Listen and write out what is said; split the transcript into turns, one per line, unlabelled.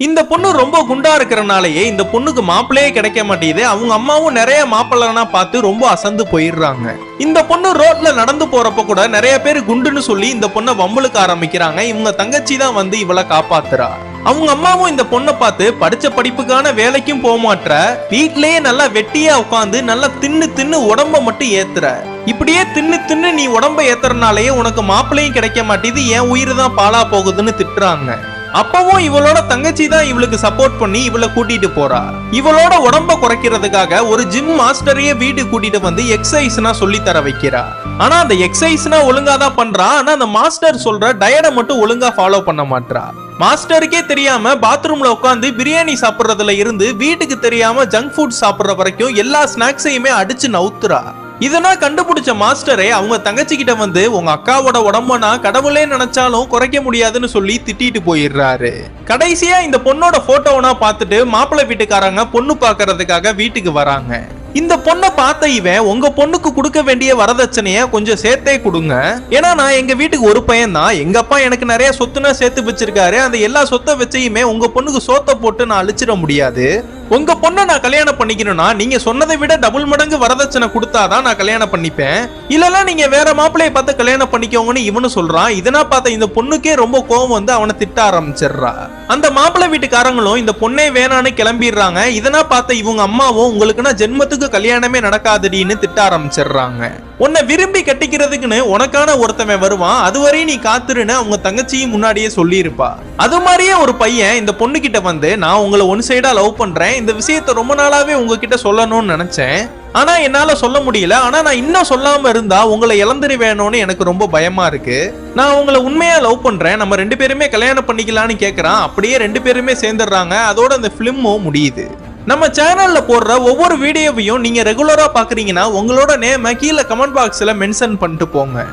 இந்த பொண்ணு ரொம்ப குண்டா இருக்கிறனாலயே இந்த பொண்ணுக்கு மாப்பிள்ளையே கிடைக்க மாட்டேங்குது. அவங்க அம்மாவும் நிறைய மாப்பிள்ளனா பார்த்து ரொம்ப அசந்து போயிடுறாங்க. இந்த பொண்ணு ரோட்ல நடந்து போறப்ப கூட நிறைய பேர் குண்டுன்னு சொல்லி இந்த பொண்ணை வம்பளுக்க ஆரம்பிக்கிறாங்க. இவங்க தங்கச்சி தான் வந்து இவளை காப்பாத்துறா. அவங்க அம்மாவும் இந்த பொண்ணை பார்த்து படிச்ச படிப்புக்கான வேலைக்கும் போக மாட்ற, வீட்லயே நல்லா வெட்டியா உட்காந்து நல்லா தின்னு தின்னு உடம்ப மட்டும் ஏத்துற. இப்படியே தின்னு தின்னு நீ உடம்ப ஏத்துறனாலேயே உனக்கு மாப்பிள்ளையும் கிடைக்க மாட்டேது, என் உயிர் தான் பாலா போகுதுன்னு திட்டுறாங்க. அப்பவும் இவளோட தங்கச்சி தான் இவளுக்கு சப்போர்ட் பண்ணி இவளை கூட்டிட்டு போறா. இவளோட உடம்ப குறைக்கிறதுக்காக ஒரு ஜிம் மாஸ்டரையே வீட்டுக்கு கூட்டிட்டு வந்து எக்ஸசைஸ்னா சொல்லி தர வைக்கிறா. ஆனா அந்த எக்ஸசைஸ்னா ஒழுங்கா தான் பண்றா. ஆனா அந்த மாஸ்டர் சொல்ற டயட்டை மட்டும் ஒழுங்கா ஃபாலோ பண்ண மாட்டா. மாஸ்டருக்கே தெரியாம பாத்ரூம்ல உட்காந்து பிரியாணி சாப்பிடுறதுல இருந்து வீட்டுக்கு தெரியாம ஜங்க் ஃபுட் சாப்பிடுற வரைக்கும் எல்லா ஸ்நாக்ஸையுமே அடிச்சு நவுத்துறா. இதெல்லாம் கண்டுபிடிச்ச மாஸ்டரே அவங்க தங்கச்சி கிட்ட வந்து உங்க அக்காவோட உடம்பனா கடவுளே நினைச்சாலும் குறைக்க முடியாதுன்னு சொல்லி திட்டிட்டு போயிடுறாரு. கடைசியா இந்த பொண்ணோட போட்டோவனா பார்த்துட்டு மாப்பிள்ளை வீட்டுக்காரங்க பொண்ணு பாக்குறதுக்காக வீட்டுக்கு வராங்க. இந்த பொண்ணை பார்த்த இவன் உங்க பொண்ணுக்கு கொடுக்க வேண்டிய வரதட்சணைய கொஞ்சம் சேர்த்தே கொடுங்க, ஏன்னா நான் எங்க வீட்டுக்கு ஒரு பையன் தான், எங்க அப்பா எனக்கு நிறைய சொத்துனா சேர்த்து வச்சிருக்காரு, அந்த எல்லா சொத்தை வச்சையுமே உங்க பொண்ணுக்கு சோத்த போட்டு நான் அழிச்சிட முடியாது. உங்க பொண்ணை நான் கல்யாணம் பண்ணிக்கணும்னா நீங்க சொன்னதை விட டபுள் மடங்கு வரதட்சணை கொடுத்தாதான் நான் கல்யாணம் பண்ணிப்பேன், இல்லனா நீங்க வேற மாப்பிள்ளைய பார்த்து கல்யாணம் பண்ணிக்கோங்கன்னு இவனு சொல்றான். இதனா பார்த்த இந்த பொண்ணுக்கே ரொம்ப கோவம் வந்து அவனை திட்ட ஆரம்பிச்சிடுறா. அந்த மாப்பிள்ளை வீட்டுக்காரங்களும் இந்த பொண்ணே வேணான்னு கிளம்பிடுறாங்க. இதனா பார்த்த இவங்க அம்மாவும் உங்களுக்குன்னா ஜென்மத்துக்கு கல்யாணமே நடக்காதுடின்னு திட்ட ஆரம்பிச்சிடுறாங்க. உன்னை விரும்பி கட்டிக்கிறதுக்குன்னு உனக்கான ஒருத்தவன் வருவான், அதுவரையும் நீ காத்துருன்னு அவங்க தங்கச்சியும் முன்னாடியே சொல்லி இருப்பா. அது மாதிரியே ஒரு பையன் இந்த பொண்ணு கிட்ட வந்து நான் உங்களை ஒன் சைடா லவ் பண்றேன், இந்த விஷயத்த ரொம்ப நாளாவே உங்ககிட்ட சொல்லணும்னு நினைச்சேன், ஆனா என்னால சொல்ல முடியல, ஆனா நான் இன்னும் சொல்லாம இருந்தா உங்களை இழந்துருவேணும்னு எனக்கு ரொம்ப பயமா இருக்கு, நான் உங்களை உண்மையா லவ் பண்றேன், நம்ம ரெண்டு பேருமே கல்யாணம் பண்ணிக்கலாம்னு கேக்குறான். அப்படியே ரெண்டு பேருமே சேர்ந்துடுறாங்க. அதோட அந்த பிலிமும் முடியுது. நம்ம சேனல்ல போடுற ஒவ்வொரு வீடியோவையும் நீங்க ரெகுலரா பாக்குறீங்கன்னா உங்களோட நேம கீழே கமெண்ட் பாக்ஸ்ல மென்ஷன் பண்ணிட்டு போங்க.